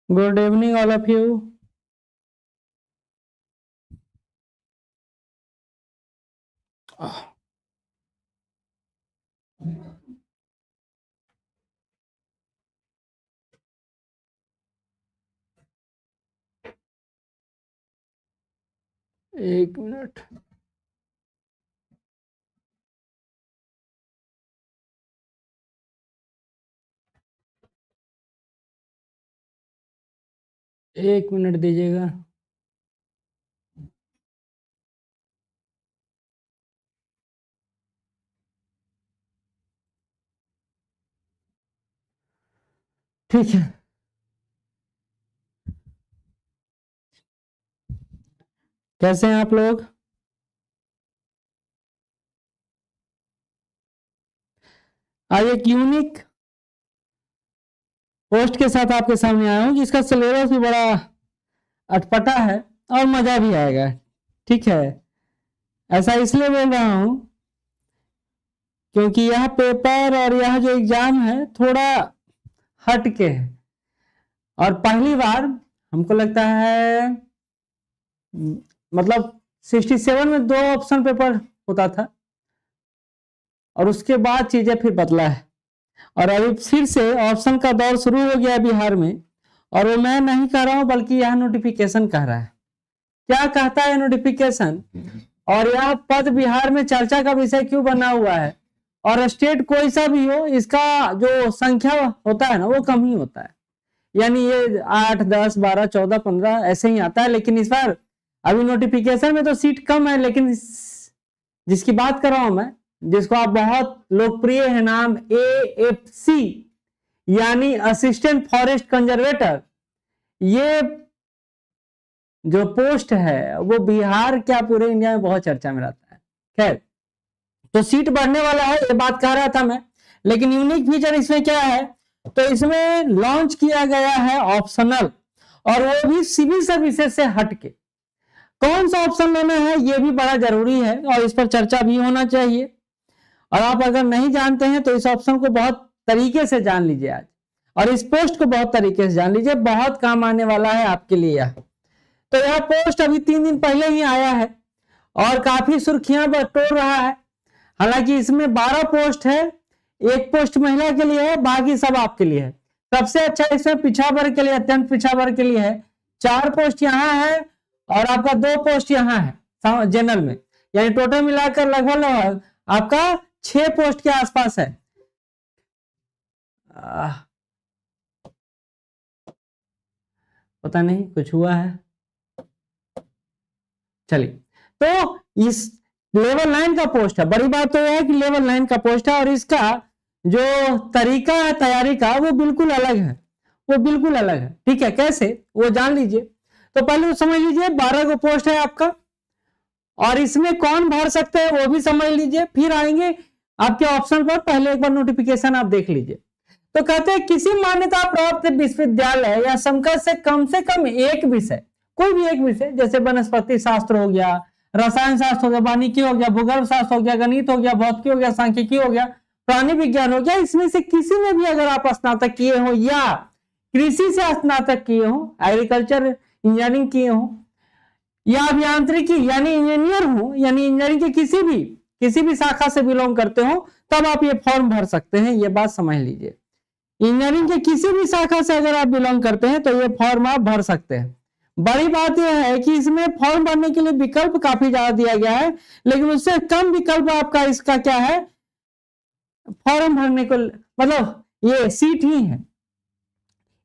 Good evening, all of you. एक minute. एक minute दीजिएगा। ठीक है, कैसे हैं आप लोग? आज एक यूनिक पोस्ट के साथ आपके सामने आया हूं जिसका सिलेबस भी बड़ा अटपटा है और मजा भी आएगा। ठीक है, ऐसा इसलिए बोल रहा हूं क्योंकि यह पेपर और यह जो एग्जाम है थोड़ा हट के है और पहली बार हमको लगता है मतलब 67 में 2 ऑप्शन पेपर होता था और उसके बाद चीजें फिर बदला है और अभी फिर से ऑप्शन का दौर शुरू हो गया बिहार में। और वो मैं नहीं कह रहा हूं बल्कि यह नोटिफिकेशन कह रहा है। क्या कहता है नोटिफिकेशन और यह पद बिहार में चर्चा का विषय क्यों बना हुआ है? और स्टेट कोई सा भी हो, इसका जो संख्या होता है ना वो कम ही होता है, यानी ये 8, 10, 12, 14, 15 ऐसे ही आता है। लेकिन इस बार अभी नोटिफिकेशन में तो सीट कम है, लेकिन जिसकी बात कर रहा हूं मैं, जिसको आप बहुत लोकप्रिय है नाम AFC यानी असिस्टेंट फॉरेस्ट कंजर्वेटर, ये जो पोस्ट है वो बिहार क्या पूरे इंडिया में बहुत चर्चा में रहता है। खैर, तो सीट बढ़ने वाला है ये बात कह रहा था मैं। लेकिन यूनिक फीचर इसमें क्या है, तो इसमें लॉन्च किया गया है ऑप्शनल, और वो भी सिविल सर्विसेज से हटके। कौन सा ऑप्शन लेना है ये भी बड़ा जरूरी है और इस पर चर्चा भी होना चाहिए। और आप अगर नहीं जानते हैं तो इस ऑप्शन को बहुत तरीके से जान लीजिए आज, और इस पोस्ट को बहुत तरीके से जान लीजिए, बहुत काम आने वाला है आपके लिए यह। तो यह पोस्ट अभी 3 दिन पहले ही आया है और काफी सुर्खियां बटोर रहा है। हालांकि इसमें 12 पोस्ट है, 1 पोस्ट महिला के लिए है, बाकी सब आपके लिए है। सबसे अच्छा इसमें पिछड़ा वर्ग के लिए, अत्यंत पिछड़ा वर्ग के लिए है। 4 पोस्ट यहाँ है और आपका 2 पोस्ट यहाँ है जनरल में, यानी टोटल मिलाकर लगभग आपका 6 पोस्ट के आसपास है। पता नहीं कुछ हुआ है, चलिए। तो इस लेवल 9 का पोस्ट है। बड़ी बात तो यह है कि लेवल 9 का पोस्ट है और इसका जो तरीका है तैयारी का वो बिल्कुल अलग है, वो बिल्कुल अलग है। ठीक है, कैसे वो जान लीजिए। तो पहले तो समझ लीजिए 12 को पोस्ट है आपका, और इसमें कौन भर सकते हैं वो भी समझ लीजिए, फिर आएंगे आपके ऑप्शन पर। पहले एक बार नोटिफिकेशन आप देख लीजिए। तो कहते हैं किसी मान्यता प्राप्त विश्वविद्यालय या संकाय से कम एक विषय, कोई भी एक विषय, जैसे वनस्पति शास्त्र हो गया, रसायन शास्त्र हो गया, वानिकी हो गया, भूगोल शास्त्र हो गया, गणित हो गया, भौतिकी हो गया, सांख्यिकी हो गया, प्राणी विज्ञान हो गया, इसमें से किसी में भी अगर आप स्नातक किए हो या कृषि से स्नातक किए हो, एग्रीकल्चर इंजीनियरिंग किए हो, या अभियांत्रिकी यानी इंजीनियर हो, यानी इंजीनियरिंग के किसी भी शाखा से बिलोंग करते हो, तब आप ये फॉर्म भर सकते हैं। ये बात समझ लीजिए, इंजीनियरिंग के किसी भी शाखा से अगर आप बिलोंग करते हैं तो ये फॉर्म आप भर सकते हैं। बड़ी बात यह है कि इसमें फॉर्म भरने के लिए विकल्प काफी ज्यादा दिया गया है, लेकिन उससे कम विकल्प आपका इसका क्या है, फॉर्म भरने को, मतलब ये सीट ही है।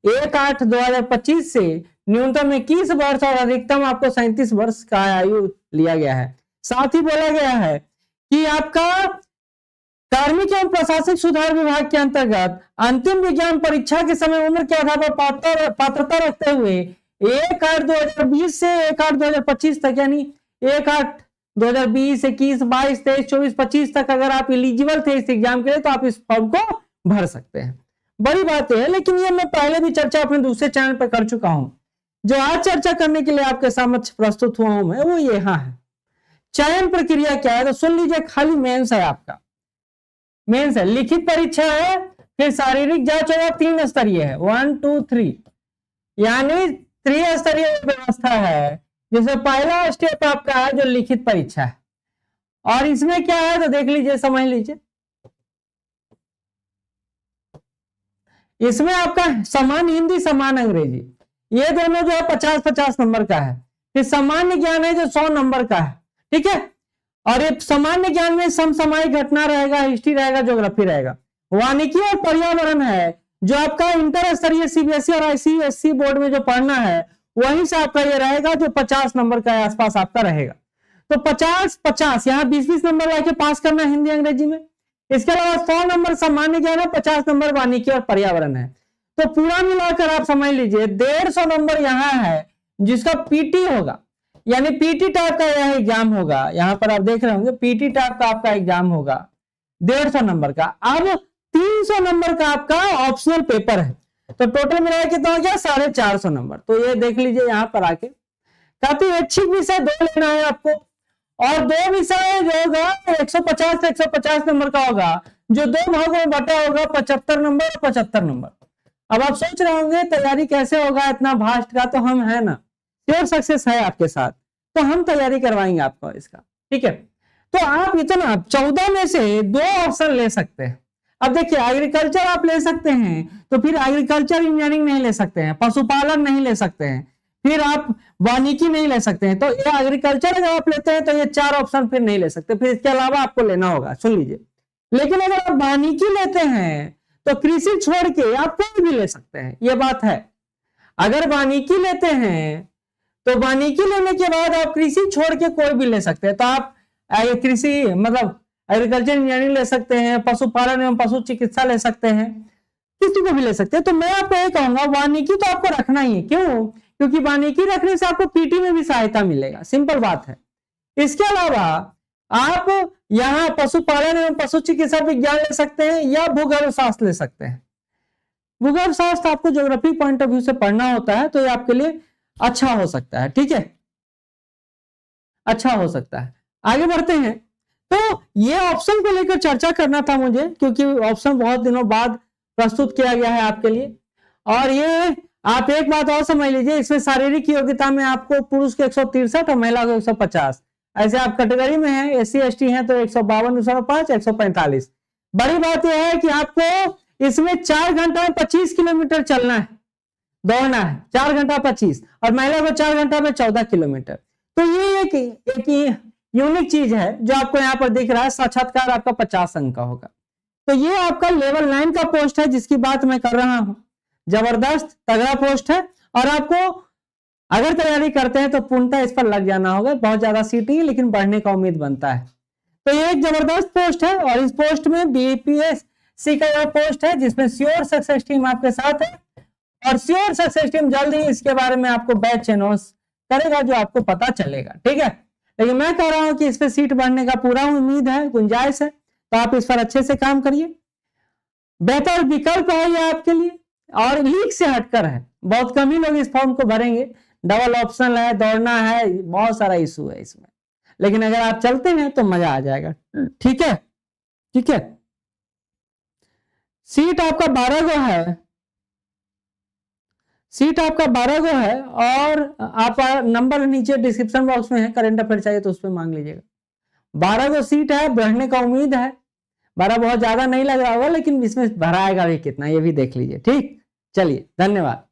1/8/2025 से न्यूनतम 21 वर्ष और अधिकतम आपको 37 वर्ष का आयु लिया गया है। साथ ही बोला गया है कि आपका कार्मिक एवं प्रशासनिक सुधार विभाग के अंतर्गत अंतिम विज्ञान परीक्षा के समय उम्र के आधार पर पात्रता रखते हुए 1/8/2020 से 1/8/2025 तक, यानी 1/8/2020, 21, 22, 23, 24, 25 तक अगर आप एलिजिबल थे इस एग्जाम के लिए तो आप इस फॉर्म को भर सकते हैं। बड़ी बात है, लेकिन ये मैं पहले भी चर्चा अपने दूसरे चैनल पर कर चुका हूं। जो आज चर्चा करने के लिए आपके समक्ष प्रस्तुत हुआ हूं मैं, वो यहाँ है। चयन प्रक्रिया क्या है तो सुन लीजिए। खाली मेंस है आपका, मेंस है, लिखित परीक्षा है, फिर शारीरिक जांच होगा, 3 स्तरीय है, 1, 2, 3। यानी त्रिस्तरीय व्यवस्था है, जिसमें पहला स्टेप आपका है जो लिखित परीक्षा है, और इसमें क्या है तो देख लीजिए, समझ लीजिए। इसमें आपका समान हिंदी समान अंग्रेजी, ये दोनों जो है 50-50 नंबर का है। फिर सामान्य ज्ञान है जो 100 नंबर का है, ठीक है। और ये सामान्य ज्ञान में समसामयिक घटना रहेगा, हिस्ट्री रहेगा, ज्योग्राफी रहेगा। वानिकी और पर्यावरण है जो आपका इंटर स्तरीय सीबीएसई और आईसीएसई बोर्ड में जो पढ़ना है, वहीं से आपका ये रहेगा जो 50 नंबर का आसपास आपका रहेगा। तो 50-50 यहाँ 20-20 नंबर लाके पास करना है हिंदी अंग्रेजी में। इसके अलावा 100 नंबर सामान्य ज्ञान है, 50 नंबर वानिकी और पर्यावरण है। तो पूरा मिलाकर आप समझ लीजिए 150 नंबर यहाँ है जिसका पीटी होगा, यानी पीटी टाइप का यह एग्जाम होगा। यहां पर आप देख रहे होंगे पीटी टाइप का आपका एग्जाम होगा 150 नंबर का। अब 300 नंबर का आपका ऑप्शनल पेपर है, तो टोटल मिला कितना हो गया 450 नंबर। तो ये देख लीजिए यहाँ पर आके काफी ऐच्छिक विषय 2 लेना है आपको, और 2 विषय जो होगा 150 से 150 नंबर का होगा, जो 2 भागों में बटा होगा 75 नंबर और 75 नंबर। अब आप सोच रहे होंगे तैयारी कैसे होगा इतना भास्ट का, तो हम है ना, श्योर सक्सेस है आपके साथ, तो हम तैयारी करवाएंगे आपको इसका, ठीक है। तो आप इतना 14 में से 2 ऑप्शन ले सकते हैं। अब देखिए एग्रीकल्चर आप ले सकते हैं, तो फिर एग्रीकल्चर इंजीनियरिंग नहीं ले सकते हैं, पशुपालन नहीं ले सकते हैं, फिर आप वानिकी नहीं ले सकते हैं। तो ये एग्रीकल्चर अगर आप लेते हैं तो ये 4 ऑप्शन फिर नहीं ले सकते, फिर इसके अलावा आपको लेना होगा, सुन लीजिए। लेकिन अगर आप वानिकी लेते हैं तो कृषि छोड़ के आप कोई भी ले सकते हैं, ये बात है। अगर वानिकी लेते हैं तो वानिकी लेने के बाद आप कृषि छोड़ के कोई भी ले सकते हैं। तो आप कृषि मतलब एग्रीकल्चर इंजीनियरिंग ले सकते हैं, पशुपालन एवं पशु चिकित्सा ले सकते हैं, किसी को भी ले सकते हैं। तो मैं आपको ये कहूंगा वानिकी तो आपको रखना ही है। क्यों? क्योंकि वानिकी रखने से आपको पीटी में भी सहायता मिलेगा, सिंपल बात है। इसके अलावा आप यहाँ पशुपालन एवं पशु चिकित्सा विज्ञान ले सकते हैं या भूगर्भ शास्त्र ले सकते हैं। भूगर्भ शास्त्र आपको ज्योग्राफी पॉइंट ऑफ व्यू से पढ़ना होता है, तो ये आपके लिए अच्छा हो सकता है, ठीक है, अच्छा हो सकता है। आगे बढ़ते हैं। तो ये ऑप्शन को लेकर चर्चा करना था मुझे, क्योंकि ऑप्शन बहुत दिनों बाद प्रस्तुत किया गया है आपके लिए। और ये आप एक बात और समझ लीजिए, इसमें शारीरिक योग्यता में आपको पुरुष को 163 और महिला को 150, ऐसे आप कैटेगरी में हैं, एससी एसटी हैं तो 152, 105, 145। बड़ी बात यह है कि आपको इसमें 4 घंटा में 25 किलोमीटर चलना है, दौड़ना है 4 घंटा 25, और महिला को 4 घंटा में 14 किलोमीटर। तो ये एक यूनिक चीज है जो आपको यहाँ पर दिख रहा है। साक्षात्कार आपका 50 अंक का होगा। तो ये आपका लेवल 9 का पोस्ट है जिसकी बात मैं कर रहा हूं। जबरदस्त तगड़ा पोस्ट है, और आपको अगर तैयारी करते हैं तो पूर्णतः इस पर लग जाना होगा। बहुत ज्यादा सीट ही, लेकिन बढ़ने का उम्मीद बनता है। तो ये एक जबरदस्त पोस्ट है, और इस पोस्ट में बीपीएससी का यह पोस्ट है जिसमें श्योर सक्सेस टीम आपके साथ है, और श्योर सक्सेस टीम जल्द ही इसके बारे में आपको बैच अनाउंस करेगा जो आपको पता चलेगा, ठीक है। लेकिन मैं कह रहा हूं कि इस पे सीट बढ़ने का पूरा उम्मीद है, गुंजाइश है, तो आप इस पर अच्छे से काम करिए। बेहतर विकल्प है ये आपके लिए, और लीक से हटकर है। बहुत कम ही लोग इस फॉर्म को भरेंगे, डबल ऑप्शन है, दौड़ना है, बहुत सारा इशू है इसमें। लेकिन अगर आप चलते हैं तो मजा आ जाएगा, ठीक है, ठीक है। सीट आपका 12 गो है, सीट आपका 12 गो है, और आप नंबर नीचे डिस्क्रिप्शन बॉक्स में है, करंट अफेयर चाहिए तो उस पर मांग लीजिएगा। 12 गो सीट है, बढ़ने का उम्मीद है। 12 बहुत ज्यादा नहीं लग रहा होगा, लेकिन इसमें भराएगा भी कितना ये भी देख लीजिए, ठीक। चलिए, धन्यवाद।